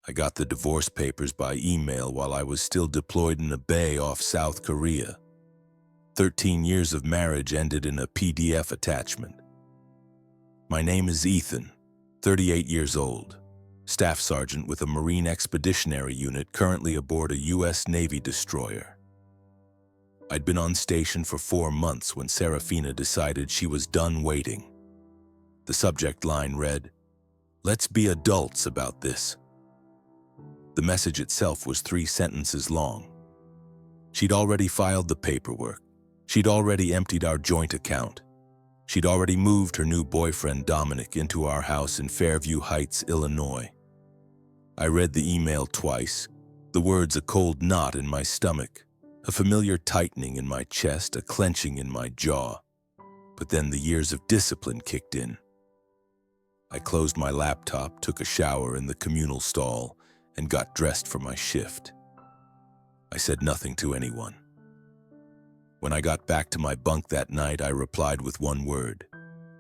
I got the divorce papers by email while I was still deployed in a bay off South Korea. 13 years of marriage ended in a PDF attachment. My name is Ethan, 38 years old, Staff Sergeant with a Marine Expeditionary Unit currently aboard a U.S. Navy destroyer. I'd been on station for 4 months when Serafina decided she was done waiting. The subject line read, "Let's be adults about this." The message itself was 3 sentences long. She'd already filed the paperwork. She'd already emptied our joint account. She'd already moved her new boyfriend Dominic into our house in Fairview Heights, Illinois. I read the email twice, the words a cold knot in my stomach, a familiar tightening in my chest, a clenching in my jaw. But then the years of discipline kicked in. I closed my laptop, took a shower in the communal stall, and got dressed for my shift. I said nothing to anyone. When I got back to my bunk that night, I replied with one word: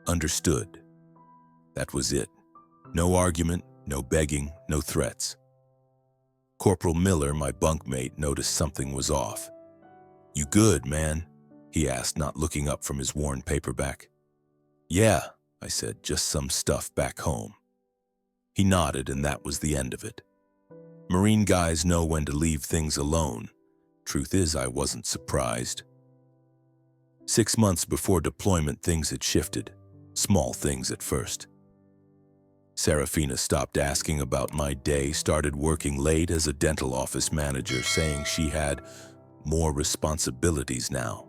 understood. That was it. No argument, no begging, no threats. Corporal Miller, my bunkmate, noticed something was off. "You good, man?" he asked, not looking up from his worn paperback. "Yeah," I said, "just some stuff back home." He nodded, and that was the end of it. Marine guys know when to leave things alone. Truth is, I wasn't surprised. 6 months before deployment, things had shifted. Small things at first. Serafina stopped asking about my day, started working late as a dental office manager, saying she had more responsibilities now.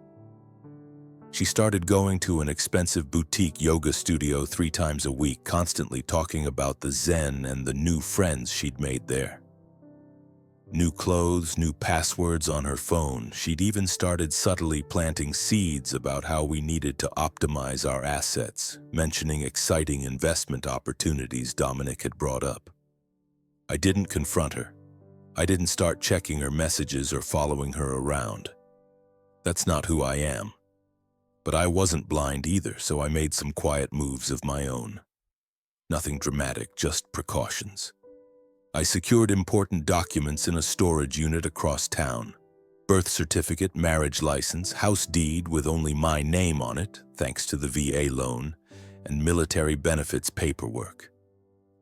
She started going to an expensive boutique yoga studio 3 times a week, constantly talking about the Zen and the new friends she'd made there. New clothes, new passwords on her phone. She'd even started subtly planting seeds about how we needed to optimize our assets, mentioning exciting investment opportunities Dominic had brought up. I didn't confront her. I didn't start checking her messages or following her around. That's not who I am. But I wasn't blind either, so I made some quiet moves of my own. Nothing dramatic, just precautions. I secured important documents in a storage unit across town. Birth certificate, marriage license, house deed with only my name on it, thanks to the VA loan, and military benefits paperwork.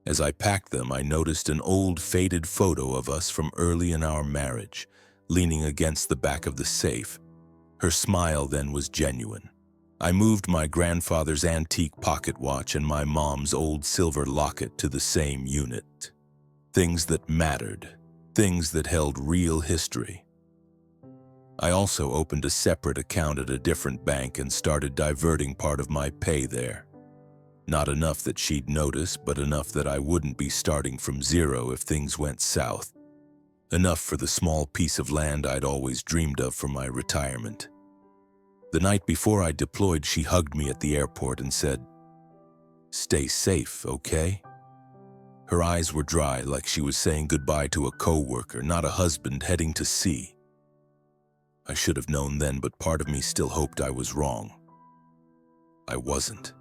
As I packed them, I noticed an old faded photo of us from early in our marriage, leaning against the back of the safe. Her smile then was genuine. I moved my grandfather's antique pocket watch and my mom's old silver locket to the same unit. Things that mattered, things that held real history. I also opened a separate account at a different bank and started diverting part of my pay there. Not enough that she'd notice, but enough that I wouldn't be starting from zero if things went south. Enough for the small piece of land I'd always dreamed of for my retirement. The night before I deployed, she hugged me at the airport and said, "Stay safe, okay?" Her eyes were dry, like she was saying goodbye to a coworker, not a husband heading to sea. I should have known then, but part of me still hoped I was wrong. I wasn't.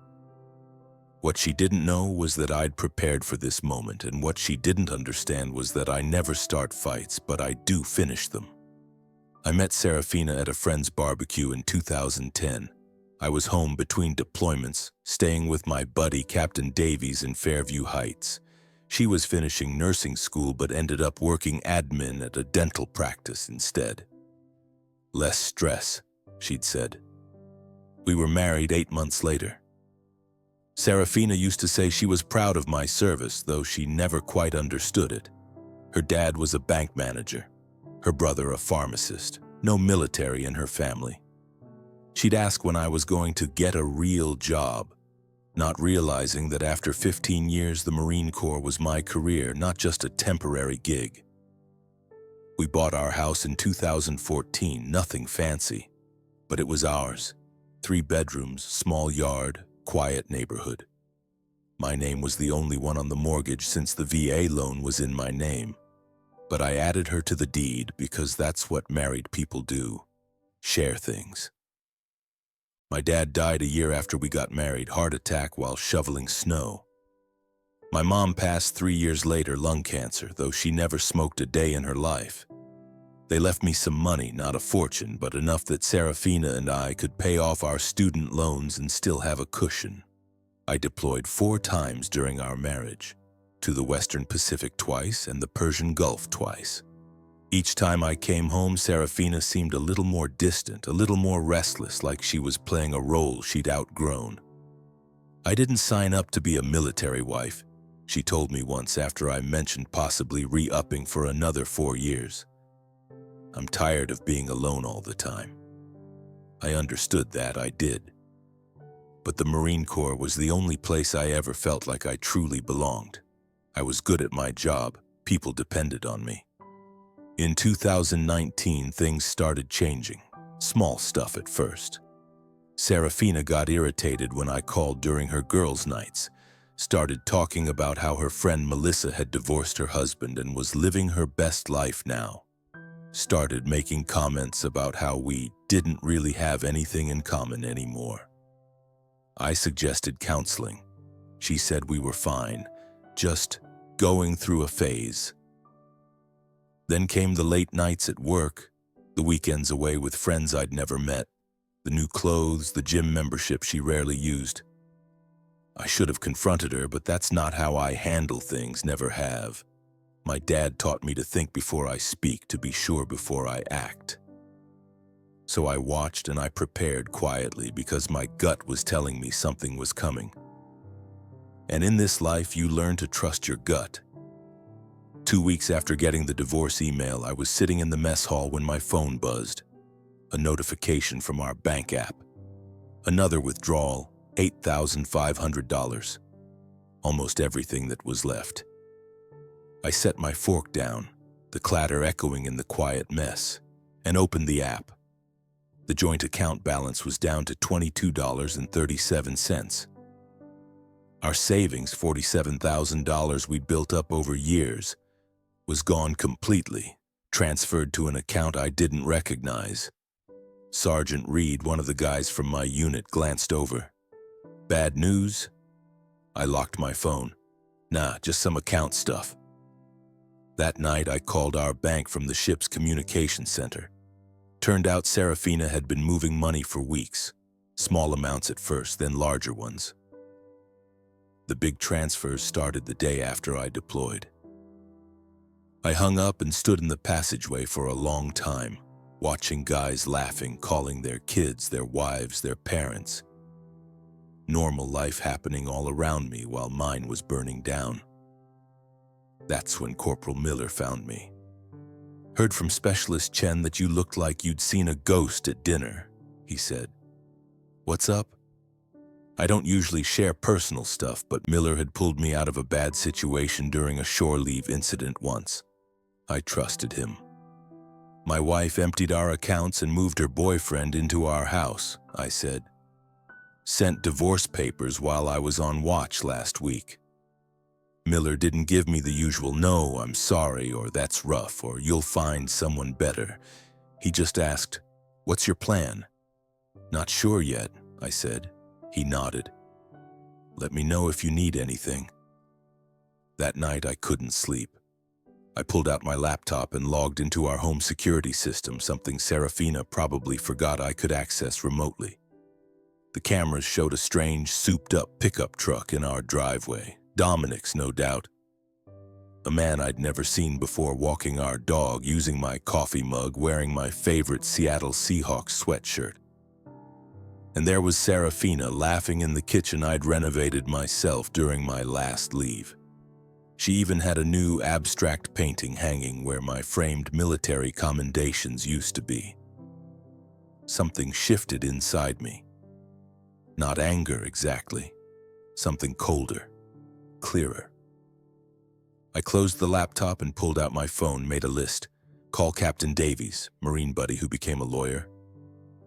What she didn't know was that I'd prepared for this moment, and what she didn't understand was that I never start fights, but I do finish them. I met Serafina at a friend's barbecue in 2010. I was home between deployments, staying with my buddy Captain Davies in Fairview Heights. She was finishing nursing school but ended up working admin at a dental practice instead. "Less stress," she'd said. We were married 8 months later. Serafina used to say she was proud of my service, though she never quite understood it. Her dad was a bank manager, her brother a pharmacist, no military in her family. She'd ask when I was going to get a real job, not realizing that after 15 years the Marine Corps was my career, not just a temporary gig. We bought our house in 2014, nothing fancy, but it was ours. 3 bedrooms, small yard, quiet neighborhood. My name was the only one on the mortgage since the VA loan was in my name. But I added her to the deed because that's what married people do, share things. My dad died a year after we got married, heart attack while shoveling snow. My mom passed 3 years later, lung cancer, though she never smoked a day in her life. They left me some money, not a fortune, but enough that Serafina and I could pay off our student loans and still have a cushion. I deployed 4 times during our marriage, to the Western Pacific twice and the Persian Gulf twice. Each time I came home, Serafina seemed a little more distant, a little more restless, like she was playing a role she'd outgrown. I didn't sign up to be a military wife, she told me once after I mentioned possibly re-upping for another 4 years. I'm tired of being alone all the time. I understood that, I did. But the Marine Corps was the only place I ever felt like I truly belonged. I was good at my job, people depended on me. In 2019, things started changing. Small stuff at first. Serafina got irritated when I called during her girls' nights, started talking about how her friend Melissa had divorced her husband and was living her best life now. Started making comments about how we didn't really have anything in common anymore. I suggested counseling. She said we were fine, just going through a phase. Then came the late nights at work, the weekends away with friends I'd never met, the new clothes, the gym membership she rarely used. I should have confronted her, but that's not how I handle things, never have. My dad taught me to think before I speak, to be sure before I act. So I watched and I prepared quietly because my gut was telling me something was coming. And in this life, you learn to trust your gut. 2 weeks after getting the divorce email, I was sitting in the mess hall when my phone buzzed. A notification from our bank app. Another withdrawal, $8,500. Almost everything that was left. I set my fork down, the clatter echoing in the quiet mess, and opened the app. The joint account balance was down to $22.37. Our savings, $47,000 we'd built up over years, was gone completely, transferred to an account I didn't recognize. Sergeant Reed, one of the guys from my unit, glanced over. Bad news? I locked my phone. Nah, just some account stuff. That night, I called our bank from the ship's communication center. Turned out Serafina had been moving money for weeks. Small amounts at first, then larger ones. The big transfers started the day after I deployed. I hung up and stood in the passageway for a long time, watching guys laughing, calling their kids, their wives, their parents. Normal life happening all around me while mine was burning down. That's when Corporal Miller found me. Heard from Specialist Chen that you looked like you'd seen a ghost at dinner, he said. What's up? I don't usually share personal stuff, but Miller had pulled me out of a bad situation during a shore leave incident once. I trusted him. My wife emptied our accounts and moved her boyfriend into our house, I said. Sent divorce papers while I was on watch last week. Miller didn't give me the usual "no, I'm sorry," or "that's rough," or "you'll find someone better." He just asked, "What's your plan?" "Not sure yet," I said. He nodded. "Let me know if you need anything." That night I couldn't sleep. I pulled out my laptop and logged into our home security system, something Serafina probably forgot I could access remotely. The cameras showed a strange, souped-up pickup truck in our driveway. Dominic's, no doubt. A man I'd never seen before walking our dog, using my coffee mug, wearing my favorite Seattle Seahawks sweatshirt. And there was Serafina laughing in the kitchen I'd renovated myself during my last leave. She even had a new abstract painting hanging where my framed military commendations used to be. Something shifted inside me. Not anger exactly, something colder. Clearer. I closed the laptop and pulled out my phone, made a list. Call Captain Davies, Marine buddy who became a lawyer.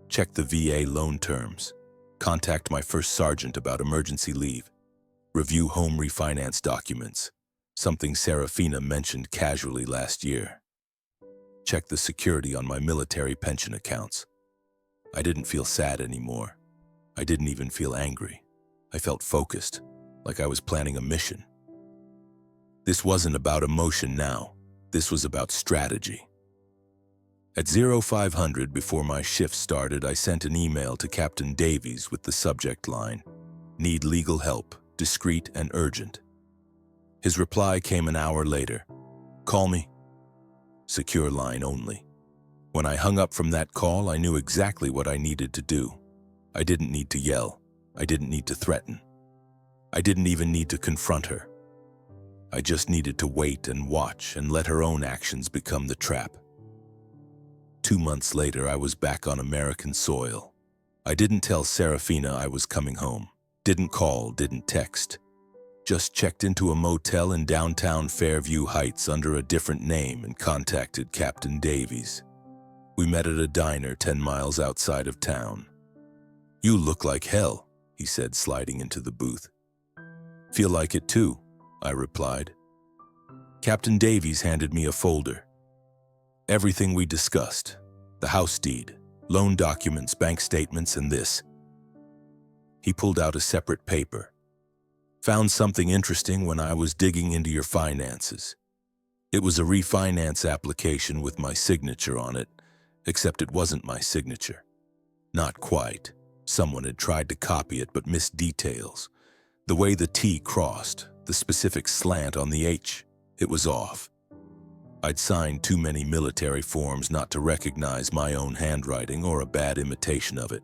Check the VA loan terms. Contact my first sergeant about emergency leave. Review home refinance documents, something Serafina mentioned casually last year. Check the security on my military pension accounts. I didn't feel sad anymore. I didn't even feel angry. I felt focused, like I was planning a mission. This wasn't about emotion now. This was about strategy. At 0500 before my shift started, I sent an email to Captain Davies with the subject line, "Need legal help, discreet and urgent." His reply came an hour later. "Call me." Secure line only. When I hung up from that call, I knew exactly what I needed to do. I didn't need to yell. I didn't need to threaten. I didn't even need to confront her. I just needed to wait and watch and let her own actions become the trap. 2 months later, I was back on American soil. I didn't tell Serafina I was coming home. Didn't call, didn't text. Just checked into a motel in downtown Fairview Heights under a different name and contacted Captain Davies. We met at a diner 10 miles outside of town. "You look like hell," he said, sliding into the booth. "Feel like it too," I replied. Captain Davies handed me a folder. Everything we discussed, the house deed, loan documents, bank statements, and this. He pulled out a separate paper. "Found something interesting when I was digging into your finances." It was a refinance application with my signature on it, except it wasn't my signature. Not quite. Someone had tried to copy it but missed details. The way the T crossed, the specific slant on the H, it was off. I'd signed too many military forms not to recognize my own handwriting or a bad imitation of it.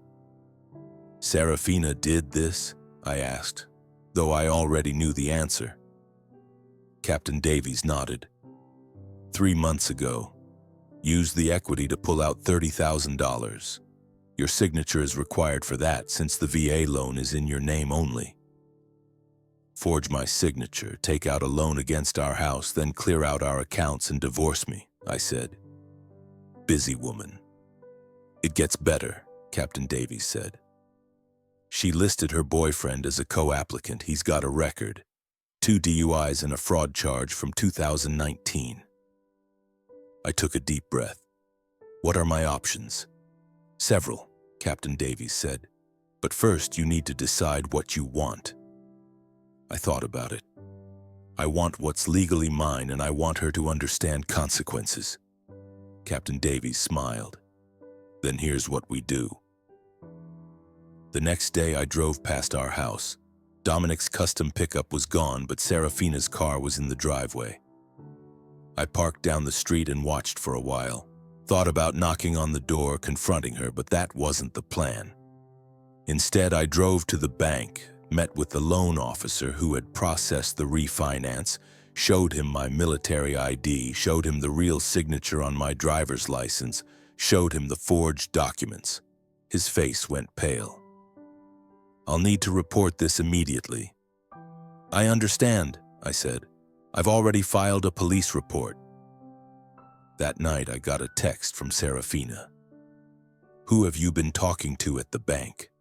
"Serafina did this?" I asked, though I already knew the answer. Captain Davies nodded. 3 months ago. Used the equity to pull out $30,000. Your signature is required for that since the VA loan is in your name only. Forge my signature, take out a loan against our house, then clear out our accounts and divorce me, I said. Busy woman. It gets better, Captain Davies said. She listed her boyfriend as a co-applicant. He's got a record. 2 DUIs and a fraud charge from 2019. I took a deep breath. What are my options? Several, Captain Davies said. But first you need to decide what you want. I thought about it. I want what's legally mine, and I want her to understand consequences. Captain Davies smiled. Then here's what we do. The next day I drove past our house. Dominic's custom pickup was gone, but Serafina's car was in the driveway. I parked down the street and watched for a while. Thought about knocking on the door, confronting her, but that wasn't the plan. Instead, I drove to the bank, met with the loan officer who had processed the refinance, showed him my military ID, showed him the real signature on my driver's license, showed him the forged documents. His face went pale. I'll need to report this immediately. I understand, I said. I've already filed a police report. That night I got a text from Serafina. Who have you been talking to at the bank?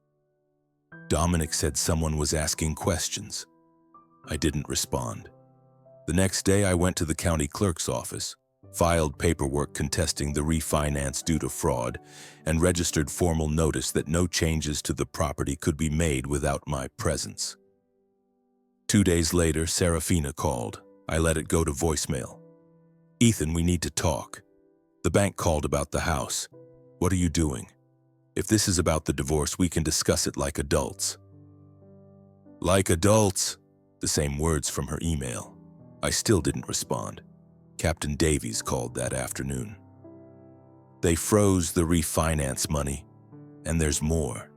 Dominic said someone was asking questions. I didn't respond. The next day I went to the county clerk's office, filed paperwork contesting the refinance due to fraud, and registered formal notice that no changes to the property could be made without my presence. 2 days later, Serafina called. I let it go to voicemail. Ethan, we need to talk. The bank called about the house. What are you doing? If this is about the divorce, we can discuss it like adults. Like adults? The same words from her email. I still didn't respond. Captain Davies called that afternoon. They froze the refinance money, and there's more.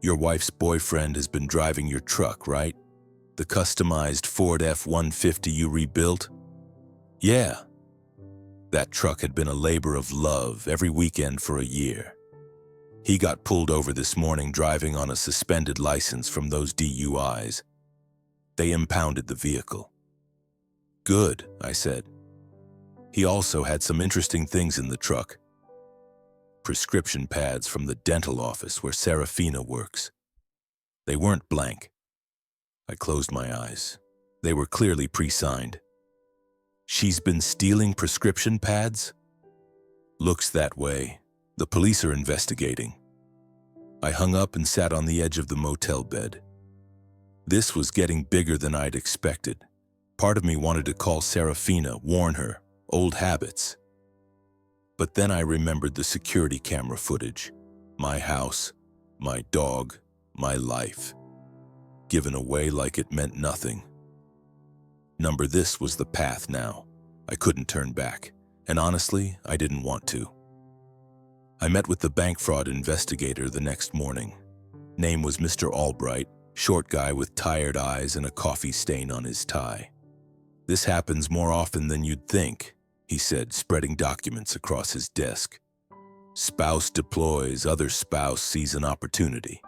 Your wife's boyfriend has been driving your truck, right? The customized Ford F-150 you rebuilt? Yeah. That truck had been a labor of love every weekend for a year. He got pulled over this morning driving on a suspended license from those DUIs. They impounded the vehicle. Good, I said. He also had some interesting things in the truck. Prescription pads from the dental office where Serafina works. They weren't blank. I closed my eyes. They were clearly pre-signed. She's been stealing prescription pads? Looks that way. The police are investigating. I hung up and sat on the edge of the motel bed. This was getting bigger than I'd expected. Part of me wanted to call Serafina, warn her, old habits. But then I remembered the security camera footage. My house, my dog, my life. Given away like it meant nothing. This was the path now. I couldn't turn back, and honestly, I didn't want to. I met with the bank fraud investigator the next morning. Name was Mr. Albright, short guy with tired eyes and a coffee stain on his tie. "This happens more often than you'd think," he said, spreading documents across his desk. "Spouse deploys, other spouse sees an opportunity."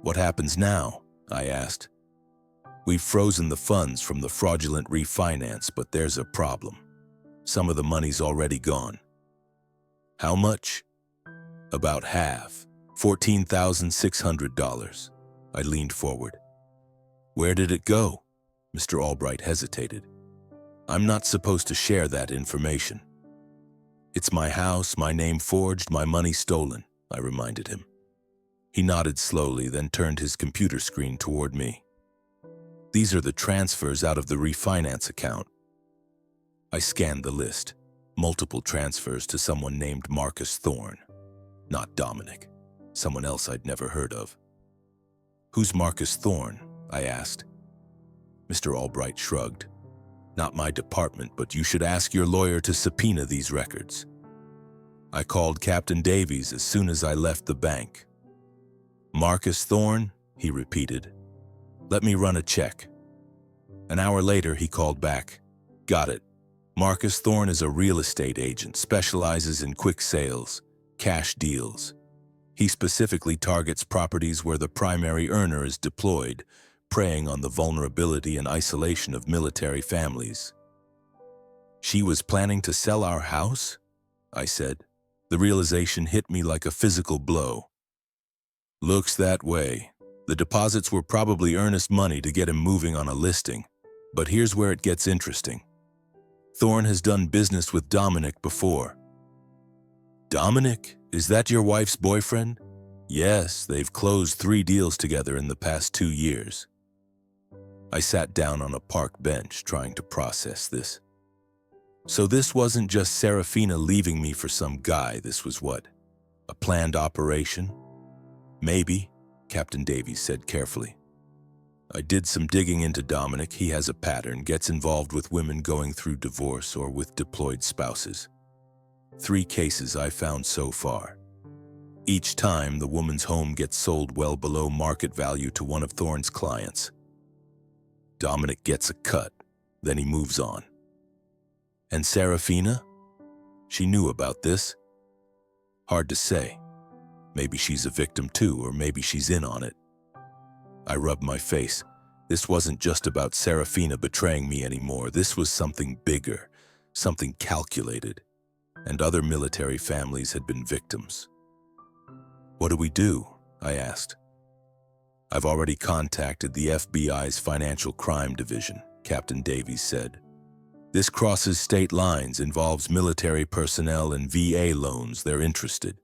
"What happens now?" I asked. "We've frozen the funds from the fraudulent refinance, but there's a problem. Some of the money's already gone." "How much?" "About half, $14,600. I leaned forward. "Where did it go?" Mr. Albright hesitated. "I'm not supposed to share that information." "It's my house, my name forged, my money stolen," I reminded him. He nodded slowly, then turned his computer screen toward me. "These are the transfers out of the refinance account." I scanned the list. Multiple transfers to someone named Marcus Thorne. Not Dominic. Someone else I'd never heard of. "Who's Marcus Thorne?" I asked. Mr. Albright shrugged. "Not my department, but you should ask your lawyer to subpoena these records." I called Captain Davies as soon as I left the bank. "Marcus Thorne?" he repeated. "Let me run a check." An hour later, he called back. "Got it. Marcus Thorne is a real estate agent, specializes in quick sales, cash deals. He specifically targets properties where the primary earner is deployed, preying on the vulnerability and isolation of military families." "She was planning to sell our house?" I said. The realization hit me like a physical blow. "Looks that way. The deposits were probably earnest money to get him moving on a listing. But here's where it gets interesting. Thorne has done business with Dominic before." "Dominic? Is that your wife's boyfriend?" "Yes, they've closed 3 deals together in the past 2 years." I sat down on a park bench, trying to process this. So this wasn't just Serafina leaving me for some guy. This was what? A planned operation? "Maybe," Captain Davies said carefully. "I did some digging into Dominic. He has a pattern, gets involved with women going through divorce or with deployed spouses. 3 cases I found so far. Each time, the woman's home gets sold well below market value to one of Thorne's clients. Dominic gets a cut, then he moves on. And Serafina? She knew about this. Hard to say. Maybe she's a victim too, or maybe she's in on it." I rubbed my face. This wasn't just about Serafina betraying me anymore. This was something bigger, something calculated. And other military families had been victims. "What do we do?" I asked. "I've already contacted the FBI's Financial Crime Division," Captain Davies said. "This crosses state lines, involves military personnel and VA loans. They're interested."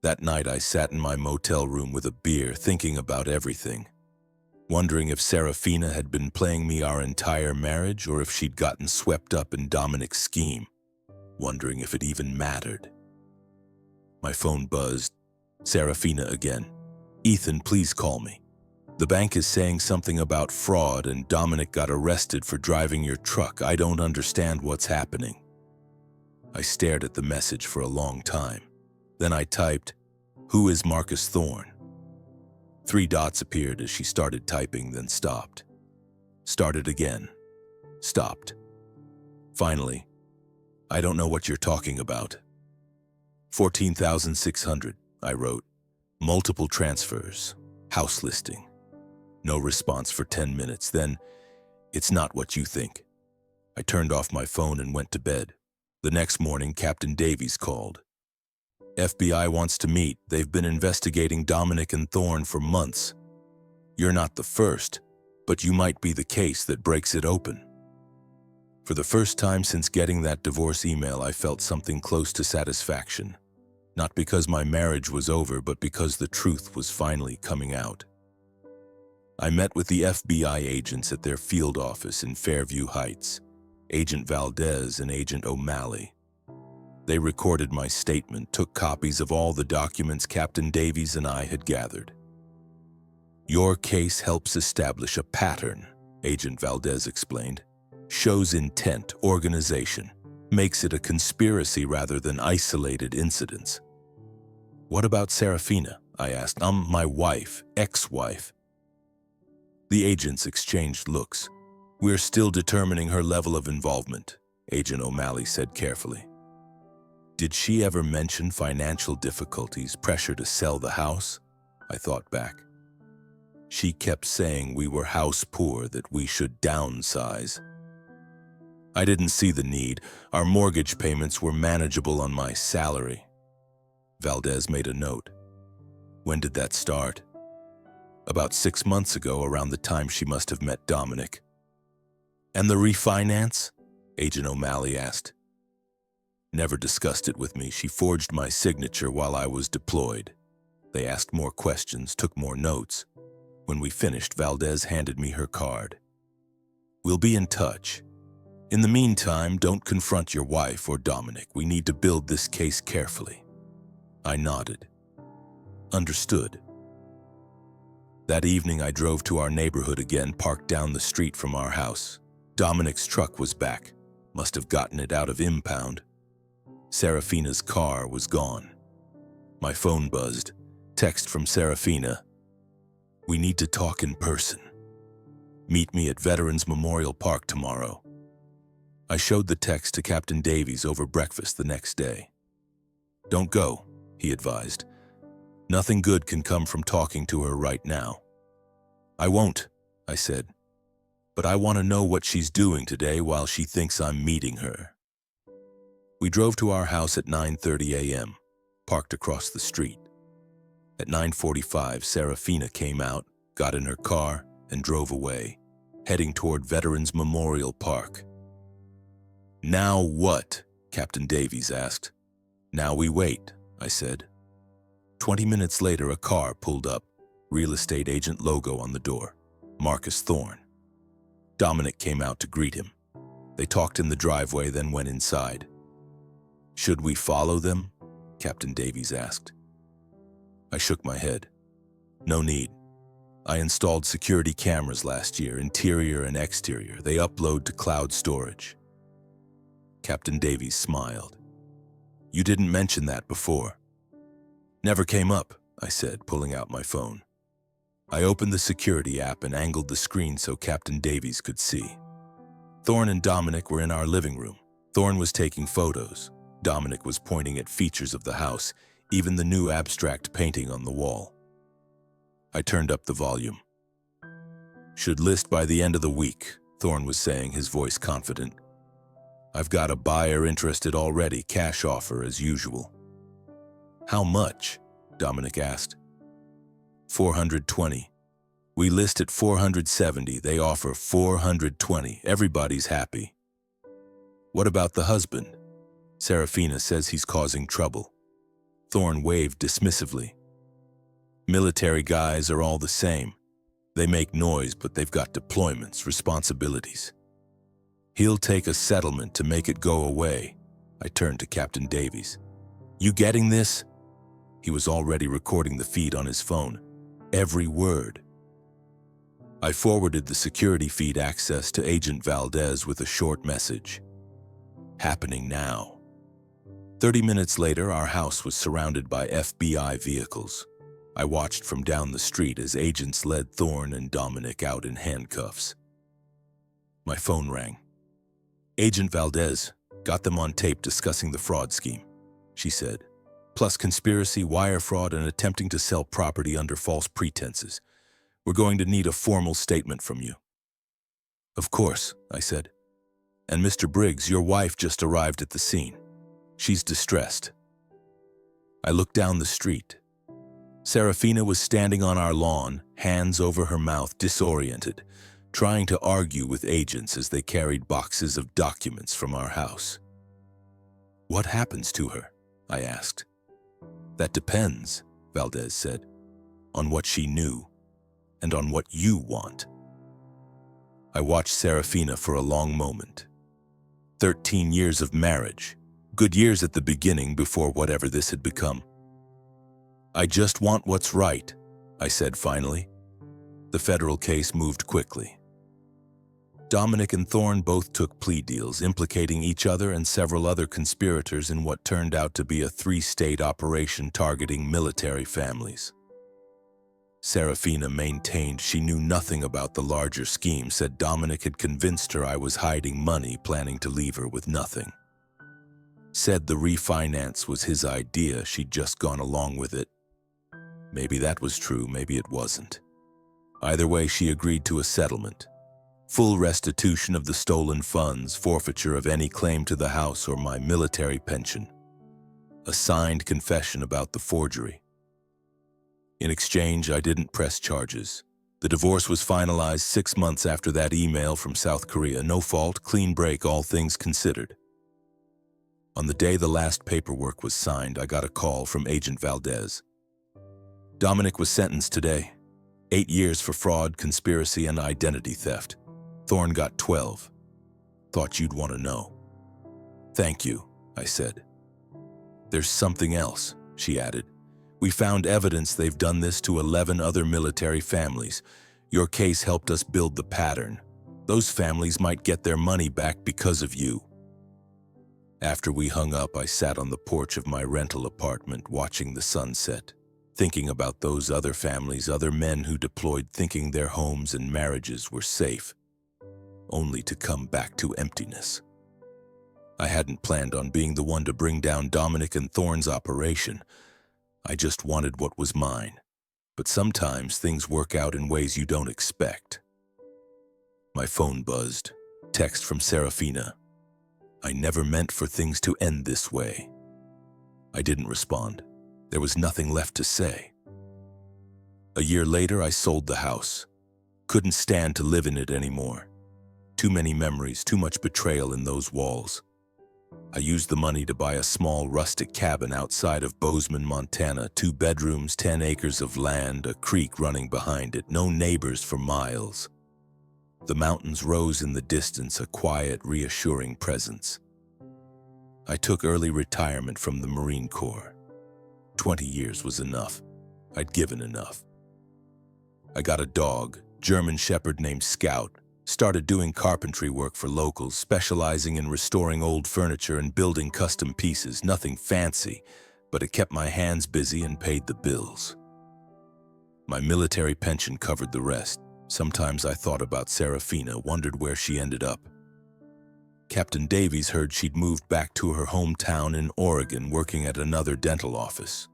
That night I sat in my motel room with a beer, thinking about everything. Wondering if Serafina had been playing me our entire marriage, or if she'd gotten swept up in Dominic's scheme. Wondering if it even mattered. My phone buzzed. Serafina again. "Ethan, please call me. The bank is saying something about fraud and Dominic got arrested for driving your truck. I don't understand what's happening." I stared at the message for a long time. Then I typed, "Who is Marcus Thorne?" 3 dots appeared as she started typing, then stopped. Started again. Stopped. Finally, "I don't know what you're talking about." 14,600, I wrote. Multiple transfers. House listing. No response for 10 minutes. Then, "It's not what you think." I turned off my phone and went to bed. The next morning, Captain Davies called. "FBI wants to meet. They've been investigating Dominic and Thorne for months. You're not the first, but you might be the case that breaks it open." For the first time since getting that divorce email, I felt something close to satisfaction. Not because my marriage was over, but because the truth was finally coming out. I met with the FBI agents at their field office in Fairview Heights, Agent Valdez and Agent O'Malley. They recorded my statement, took copies of all the documents Captain Davies and I had gathered. Your case helps establish a pattern, Agent Valdez explained. Shows intent, organization, makes it a conspiracy rather than isolated incidents. What about Serafina? I asked. My wife, ex-wife. The agents exchanged looks. We're still determining her level of involvement, Agent O'Malley said carefully. Did she ever mention financial difficulties, pressure to sell the house? I thought back. She kept saying we were house poor, that we should downsize. I didn't see the need. Our mortgage payments were manageable on my salary. Valdez made a note. When did that start? About 6 months ago, around the time she must have met Dominic. And the refinance? Agent O'Malley asked. Never discussed it with me. She forged my signature while I was deployed. They asked more questions, took more notes. When we finished, Valdez handed me her card. We'll be in touch. In the meantime, don't confront your wife or Dominic. We need to build this case carefully. I nodded. Understood. That evening, I drove to our neighborhood again, parked down the street from our house. Dominic's truck was back. Must have gotten it out of impound. Serafina's car was gone. My phone buzzed. Text from Serafina. We need to talk in person. Meet me at Veterans Memorial Park tomorrow. I showed the text to Captain Davies over breakfast the next day. Don't go, he advised. Nothing good can come from talking to her right now. I won't, I said. But I want to know what she's doing today while she thinks I'm meeting her. We drove to our house at 9:30 a.m., parked across the street. At 9:45, Serafina came out, got in her car, and drove away, heading toward Veterans Memorial Park. Now what? Captain Davies asked. Now we wait, I said. 20 minutes later, a car pulled up, real estate agent logo on the door, Marcus Thorne. Dominic came out to greet him. They talked in the driveway, then went inside. Should we follow them? Captain Davies asked. I shook my head. No need. I installed security cameras last year, interior and exterior. They upload to cloud storage. Captain Davies smiled. You didn't mention that before. Never came up, I said, pulling out my phone. I opened the security app and angled the screen so Captain Davies could see. Thorne and Dominic were in our living room. Thorne was taking photos. Dominic was pointing at features of the house, even the new abstract painting on the wall. I turned up the volume. Should list by the end of the week, Thorne was saying, his voice confident. I've got a buyer interested already, cash offer as usual. How much? Dominic asked. 420. We list at 470, they offer 420. Everybody's happy. What about the husband? Serafina says he's causing trouble. Thorne waved dismissively. Military guys are all the same. They make noise, but they've got deployments, responsibilities. He'll take a settlement to make it go away. I turned to Captain Davies. You getting this? He was already recording the feed on his phone. Every word. I forwarded the security feed access to Agent Valdez with a short message. Happening now. 30 minutes later, our house was surrounded by FBI vehicles. I watched from down the street as agents led Thorne and Dominic out in handcuffs. My phone rang. Agent Valdez, got them on tape discussing the fraud scheme, she said. Plus conspiracy, wire fraud, and attempting to sell property under false pretenses. We're going to need a formal statement from you. Of course, I said. And Mr. Briggs, your wife just arrived at the scene. She's distressed. I looked down the street. Serafina was standing on our lawn, hands over her mouth, disoriented, trying to argue with agents as they carried boxes of documents from our house. What happens to her? I asked. That depends, Valdez said, on what she knew. and on what you want. I watched Serafina for a long moment. 13 years of marriage. Good years at the beginning before whatever this had become. "I just want what's right," I said finally. The federal case moved quickly. Dominic and Thorne both took plea deals, implicating each other and several other conspirators in what turned out to be a 3-state operation targeting military families. Serafina maintained she knew nothing about the larger scheme, said Dominic had convinced her I was hiding money, planning to leave her with nothing. Said the refinance was his idea, she'd just gone along with it. Maybe that was true, maybe it wasn't. Either way, she agreed to a settlement. Full restitution of the stolen funds, forfeiture of any claim to the house or my military pension. A signed confession about the forgery. In exchange, I didn't press charges. The divorce was finalized 6 months after that email from South Korea. No fault, clean break, all things considered. On the day the last paperwork was signed, I got a call from Agent Valdez. "Dominic was sentenced today. 8 years for fraud, conspiracy, and identity theft. Thorne got 12. Thought you'd want to know." "Thank you," I said. "There's something else," she added. "We found evidence they've done this to 11 other military families. Your case helped us build the pattern. Those families might get their money back because of you." After we hung up, I sat on the porch of my rental apartment watching the sunset, thinking about those other families, other men who deployed thinking their homes and marriages were safe, only to come back to emptiness. I hadn't planned on being the one to bring down Dominic and Thorne's operation. I just wanted what was mine. But sometimes things work out in ways you don't expect. My phone buzzed. Text from Serafina. "I never meant for things to end this way." I didn't respond. There was nothing left to say. A year later, I sold the house. Couldn't stand to live in it anymore. Too many memories, too much betrayal in those walls. I used the money to buy a small rustic cabin outside of Bozeman, Montana. 2 bedrooms, 10 acres of land, a creek running behind it, no neighbors for miles. The mountains rose in the distance, a quiet, reassuring presence. I took early retirement from the Marine Corps. 20 years was enough. I'd given enough. I got a dog, German Shepherd named Scout. Started doing carpentry work for locals, specializing in restoring old furniture and building custom pieces. Nothing fancy, but it kept my hands busy and paid the bills. My military pension covered the rest. Sometimes I thought about Serafina, wondered where she ended up. Captain Davies heard she'd moved back to her hometown in Oregon, working at another dental office.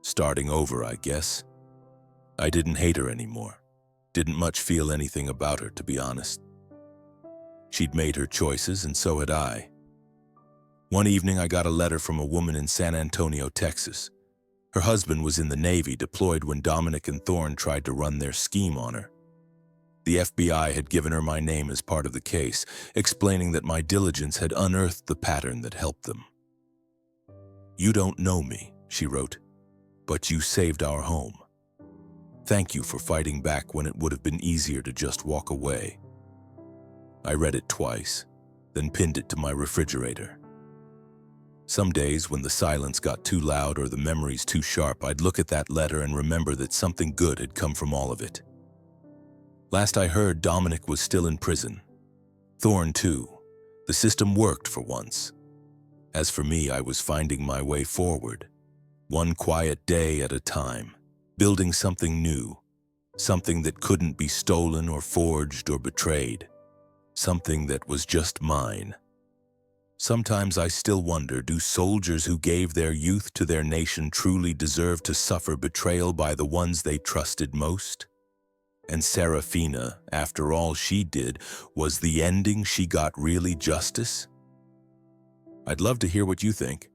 Starting over, I guess. I didn't hate her anymore. Didn't much feel anything about her, to be honest. She'd made her choices, and so had I. One evening, I got a letter from a woman in San Antonio, Texas. Her husband was in the Navy, deployed when Dominic and Thorne tried to run their scheme on her. The FBI had given her my name as part of the case, explaining that my diligence had unearthed the pattern that helped them. "You don't know me," she wrote, "but you saved our home. Thank you for fighting back when it would have been easier to just walk away." I read it twice, then pinned it to my refrigerator. Some days, when the silence got too loud or the memories too sharp, I'd look at that letter and remember that something good had come from all of it. Last I heard, Dominic was still in prison. Thorne, too. The system worked for once. As for me, I was finding my way forward, one quiet day at a time, building something new, something that couldn't be stolen or forged or betrayed, something that was just mine. Sometimes I still wonder, do soldiers who gave their youth to their nation truly deserve to suffer betrayal by the ones they trusted most? And Serafina, after all she did, was the ending she got really justice? I'd love to hear what you think.